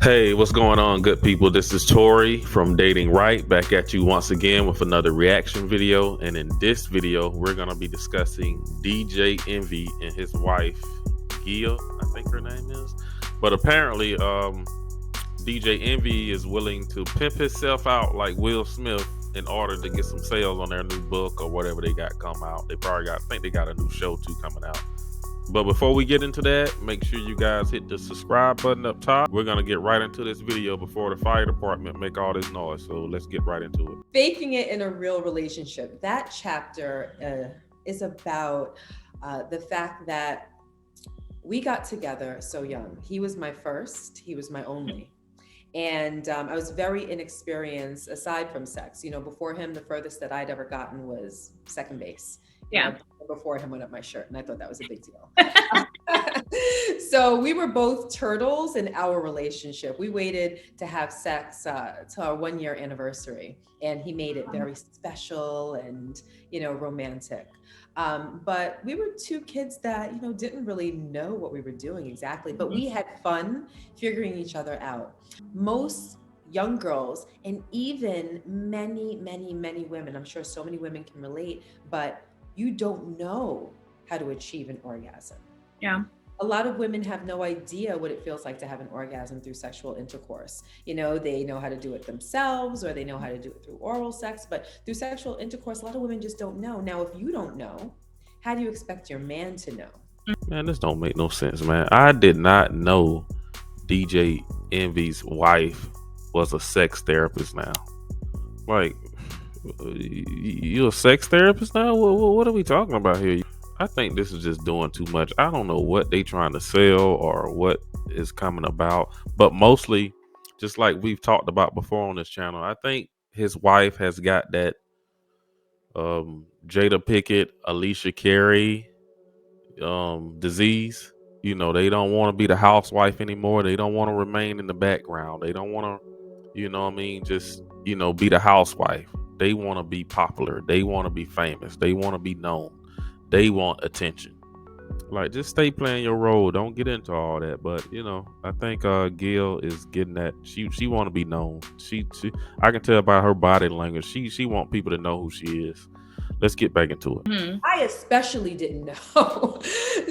Hey, what's going on, good people? This is Tori from Dating Right, back at you once again with another reaction video. And in this video, we're going to be discussing DJ Envy and his wife, Gia, I think her name is. But apparently, DJ Envy is willing to pimp himself out like Will Smith in order to get some sales on their new book or whatever they got come out. I think they got a new show too coming out. But before we get into that, make sure you guys hit the subscribe button up top. We're going to get right into this video before the fire department make all this noise. So let's get right into it. Faking it in a real relationship. That chapter is about the fact that we got together so young. He was my first, he was my only. And I was very inexperienced aside from sex. You know, before him, the furthest that I'd ever gotten was second base. Yeah. Before him went up my shirt, and I thought that was a big deal. So we were both turtles in our relationship. We waited to have sex to our 1-year anniversary, and he made it very special and, romantic. But we were two kids that, didn't really know what we were doing exactly, but we had fun figuring each other out. Most young girls, and even many, many, many women, I'm sure so many women can relate, but you don't know how to achieve an orgasm. Yeah. A lot of women have no idea what it feels like to have an orgasm through sexual intercourse. They know how to do it themselves, or they know how to do it through oral sex, but through sexual intercourse, a lot of women just don't know. Now, if you don't know, how do you expect your man to know? Man, this don't make no sense, man. I did not know DJ Envy's wife was a sex therapist now. Like, you a sex therapist now? What are we talking about here? I think this is just doing too much. I don't know what they trying to sell or what is coming about, but mostly, just like we've talked about before on this channel, I think his wife has got that Jada Pinkett, Alicia Carey disease. They don't want to be the housewife anymore. They don't want to remain in the background. They don't want to, just be the housewife. They want to be popular. They want to be famous. They want to be known. They want attention. Like, just stay playing your role. Don't get into all that. But I think Gail is getting that. She want to be known. She I can tell by her body language. She want people to know who she is. Let's get back into it. Mm-hmm. I especially didn't know.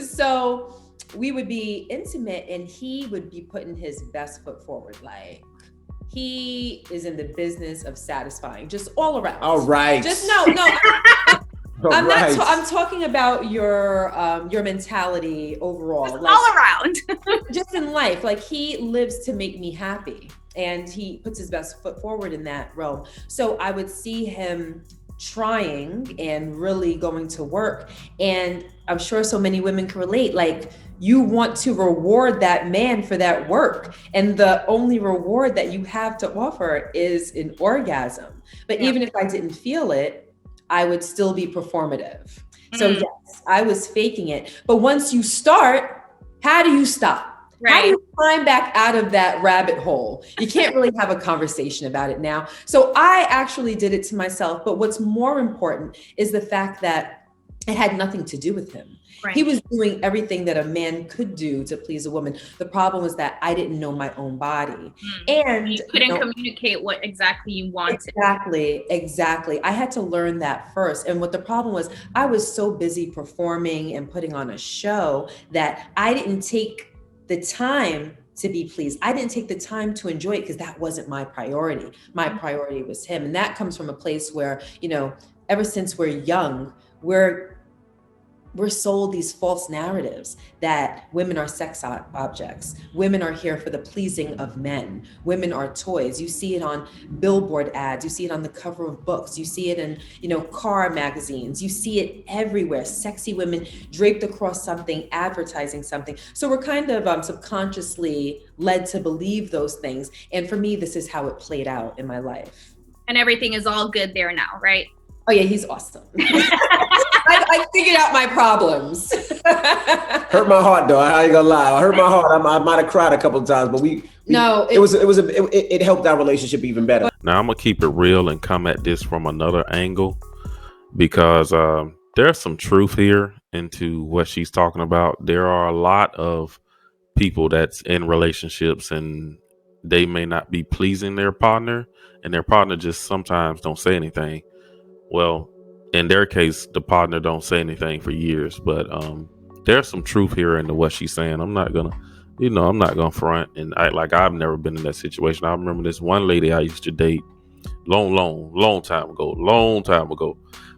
So we would be intimate, and he would be putting his best foot forward. Like, he is in the business of satisfying, just all around. All right. Just no. I'm talking about your mentality overall. Just all around. Just in life. Like, he lives to make me happy, and he puts his best foot forward in that realm. So I would see him trying and really going to work. And I'm sure so many women can relate. Like, you want to reward that man for that work, and the only reward that you have to offer is an orgasm. But even if I didn't feel it, I would still be performative. So yes, I was faking it. But once you start, how do you stop? Right. How do you climb back out of that rabbit hole? You can't really have a conversation about it now. So I actually did it to myself. But what's more important is the fact that it had nothing to do with him. Right. He was doing everything that a man could do to please a woman. The problem was that I didn't know my own body. And you couldn't communicate what exactly you wanted. Exactly. I had to learn that first. And what the problem was, I was so busy performing and putting on a show that I didn't take the time to be pleased. I didn't take the time to enjoy it because that wasn't my priority. My priority was him. And that comes from a place where, ever since we're young, we're sold these false narratives that women are sex objects. Women are here for the pleasing of men. Women are toys. You see it on billboard ads. You see it on the cover of books. You see it in, car magazines. You see it everywhere. Sexy women draped across something, advertising something. So we're kind of subconsciously led to believe those things. And for me, this is how it played out in my life. And everything is all good there now, right? Oh yeah, he's awesome. I figured out my problems. Hurt my heart though. I ain't gonna lie. I hurt my heart. I might have cried a couple of times, but it helped our relationship even better. Now I'm gonna keep it real and come at this from another angle, because there's some truth here into what she's talking about. There are a lot of people that's in relationships and they may not be pleasing their partner, and their partner just sometimes don't say anything. Well, in their case, the partner don't say anything for years, but there's some truth here into what she's saying. I'm not gonna front, and I've never been in that situation. I remember this one lady I used to date long time ago.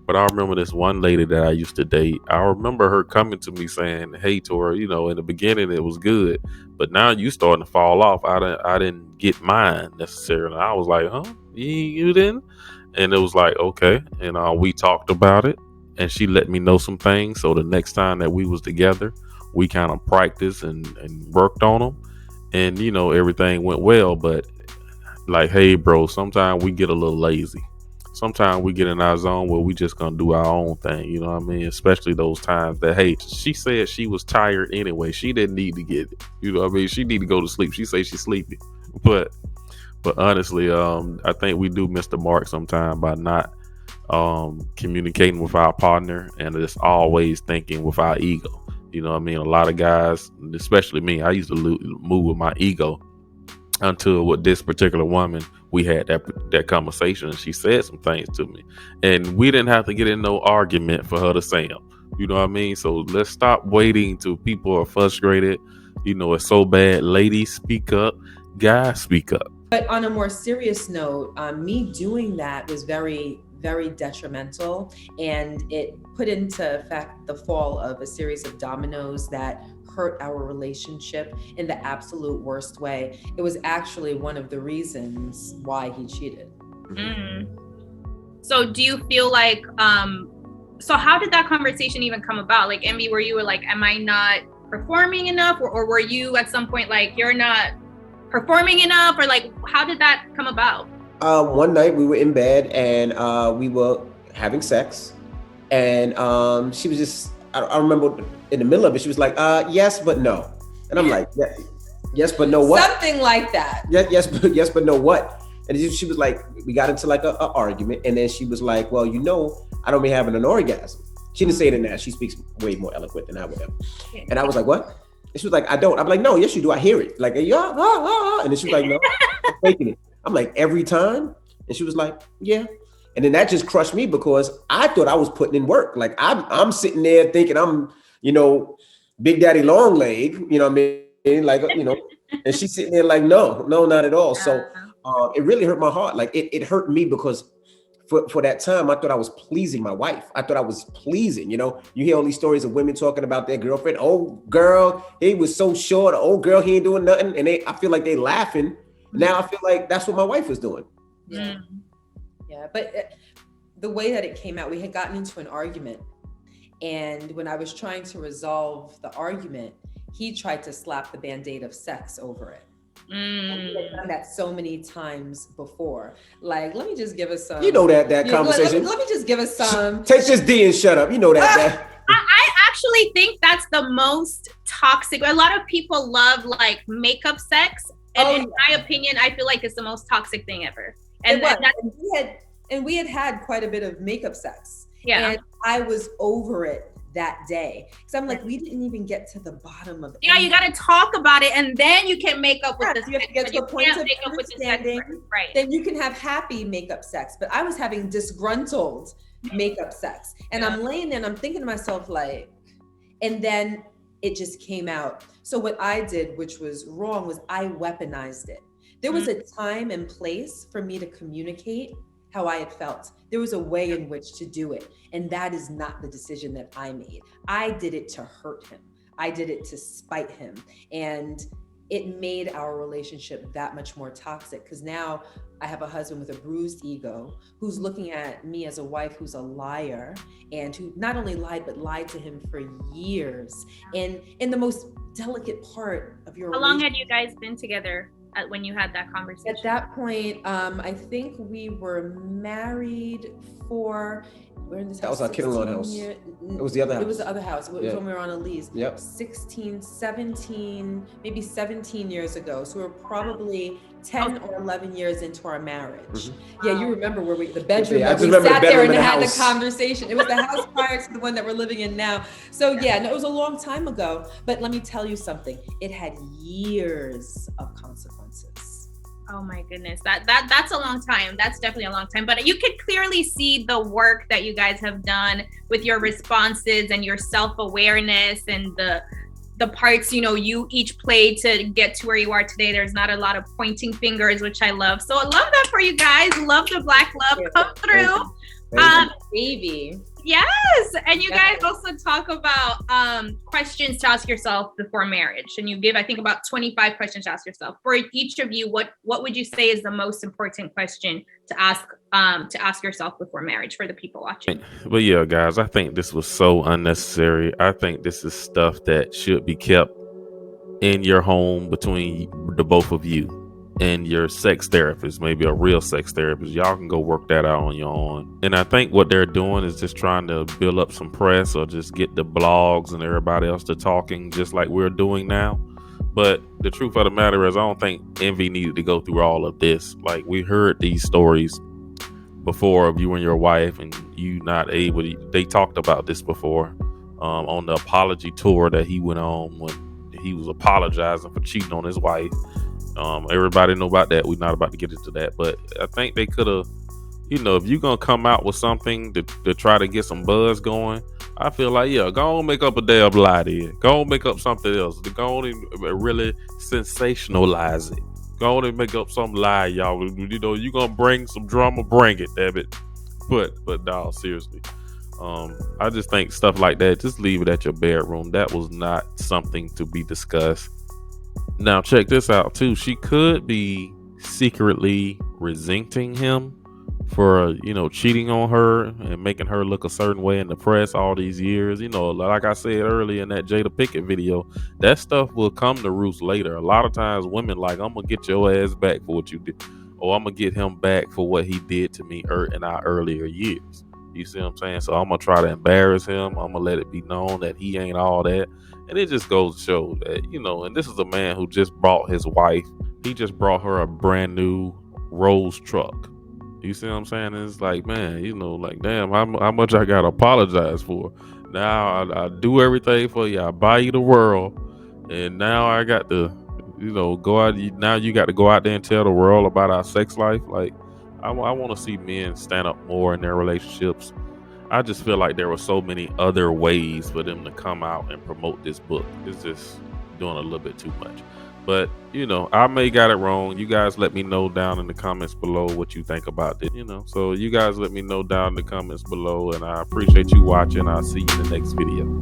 But I remember this one lady that I used to date. I remember her coming to me saying, "Hey, Tora, in the beginning it was good, but now you starting to fall off. I didn't get mine necessarily." And I was like, "Huh? You didn't?" And it was like, "Okay." And we talked about it, and she let me know some things. So the next time that we was together, we kind of practiced and worked on them, and everything went well. But like, hey, bro, sometimes we get a little lazy. Sometimes we get in our zone where we just gonna do our own thing. You know what I mean? Especially those times that, hey, she said she was tired anyway. She didn't need to get it. You know what I mean? She need to go to sleep. She say she's sleepy. But honestly, I think we do miss the mark sometime by not communicating with our partner and just always thinking with our ego. You know what I mean? A lot of guys, especially me, I used to move with my ego until with this particular woman, we had that conversation, and she said some things to me, and we didn't have to get in no argument for her to say them. You know what I mean? So let's stop waiting till people are frustrated. It's so bad. Ladies, speak up. Guys, speak up. But on a more serious note, me doing that was very, very detrimental, and it put into effect the fall of a series of dominoes that hurt our relationship in the absolute worst way. It was actually one of the reasons why he cheated. So do you feel like, so how did that conversation even come about? Like, Emmy, were you like, am I not performing enough? Or were you at some point like, you're not performing enough? Or like, how did that come about? One night we were in bed and we were having sex, and she was just, I remember in the middle of it, she was like, yes, but no. And I'm like, yeah, yes, but no what? Something like that. Yes, but no what? And she was like, we got into like a argument, and then she was like, well, I don't be having an orgasm. She didn't say it in that. She speaks way more eloquent than I would have. And I was like, what? And she was like, I don't. I'm like, no, yes, you do. I hear it. Like, yeah, and then she was like, no, I'm faking it. I'm like, every time? And she was like, yeah. And then that just crushed me because I thought I was putting in work. Like I'm sitting there thinking I'm, Big Daddy Long Leg, you know what I mean? Like, and she's sitting there like, no, not at all. So it really hurt my heart. Like it hurt me because for that time, I thought I was pleasing my wife. I thought I was pleasing, you hear all these stories of women talking about their girlfriend. Oh girl, he was so short. Oh girl, he ain't doing nothing. And I feel like they laughing. Now I feel like that's what my wife was doing. Yeah. Yeah, but the way that it came out, we had gotten into an argument, and when I was trying to resolve the argument, he tried to slap the Band-Aid of sex over it. And he had done that so many times before. Like, let me just give us some. That conversation. Let me just give us some. Take this D and shut up. That. I actually think that's the most toxic. A lot of people love like makeup sex, and in my opinion, I feel like it's the most toxic thing ever. And we had quite a bit of makeup sex. Yeah. And I was over it that day. So I'm like, we didn't even get to the bottom of it. Yeah, you got to talk about it, and then you can make up with the sex. You have to get to a point of understanding. Right. Then you can have happy makeup sex. But I was having disgruntled makeup sex. And I'm laying there and I'm thinking to myself like, and then it just came out. So what I did, which was wrong, was I weaponized it. There was a time and place for me to communicate how I had felt. There was a way in which to do it. And that is not the decision that I made. I did it to hurt him. I did it to spite him. And it made our relationship that much more toxic, because now I have a husband with a bruised ego who's looking at me as a wife who's a liar, and who not only lied, but lied to him for years. And in the most delicate part of your relationship. How long had you guys been together when you had that conversation? At that point, I think we were married for, we're in this house. That was our Kittle house. It was the other house. It was the other house. It was when we were on a lease. Yep. 17, maybe 17 years ago. So we were probably 10 or 11 years into our marriage. Mm-hmm. Yeah, you remember where the bedroom, we sat there and had the conversation. It was the house prior to the one that we're living in now. So yeah, no, it was a long time ago. But let me tell you something. It had years of consequences. Oh my goodness, that's a long time. That's definitely a long time. But you could clearly see the work that you guys have done with your responses and your self-awareness and the parts, you know, you each played to get to where you are today. There's not a lot of pointing fingers, which I love. So I love that for you guys. Love the Black love come through. Baby. Yes, and you guys also talk about questions to ask yourself before marriage, and you give, I think, about 25 questions to ask yourself. For each of you, what would you say is the most important question to ask yourself before marriage for the people watching? But yeah, guys, I think this was so unnecessary. I think this is stuff that should be kept in your home between the both of you and your sex therapist, maybe a real sex therapist. Y'all can go work that out on your own. And I think what they're doing is just trying to build up some press or just get the blogs and everybody else to talking just like we're doing now. But the truth of the matter is, I don't think Envy needed to go through all of this. Like, we heard these stories before of you and your wife and you not able to, they talked about this before on the apology tour that he went on when he was apologizing for cheating on his wife. Everybody know about that. We're not about to get into that, but I think they could have, you know, if you're gonna come out with something to try to get some buzz going, I feel like, yeah, go on, make up a damn lie there. Go on, make up something else. Go on and really sensationalize it. Go on and make up some lie, y'all. You know, you gonna bring some drama, bring it, damn it. But no, seriously. I just think stuff like that, just leave it at your bedroom. That was not something to be discussed. Now, check this out, too. She could be secretly resenting him for, you know, cheating on her and making her look a certain way in the press all these years. You know, like I said earlier in that Jada Pinkett video, that stuff will come to roost later. A lot of times women like, I'm going to get your ass back for what you did. Or I'm going to get him back for what he did to me in our earlier years. You see what I'm saying? So I'm going to try to embarrass him. I'm going to let it be known that he ain't all that. And it just goes to show that, you know, and this is a man who just brought his wife. He just brought her a brand new Rolls truck. You see what I'm saying? And it's like, man, you know, like, damn, how much I got to apologize for? Now I do everything for you. I buy you the world. And now I got to, you know, go out. Now you got to go out there and tell the world about our sex life. Like, I want to see men stand up more in their relationships. I just feel like there were so many other ways for them to come out and promote this book. It's just doing a little bit too much. But, you know, I may got it wrong. You guys let me know down in the comments below what you think about this. You know, so you guys let me know down in the comments below. And I appreciate you watching. I'll see you in the next video.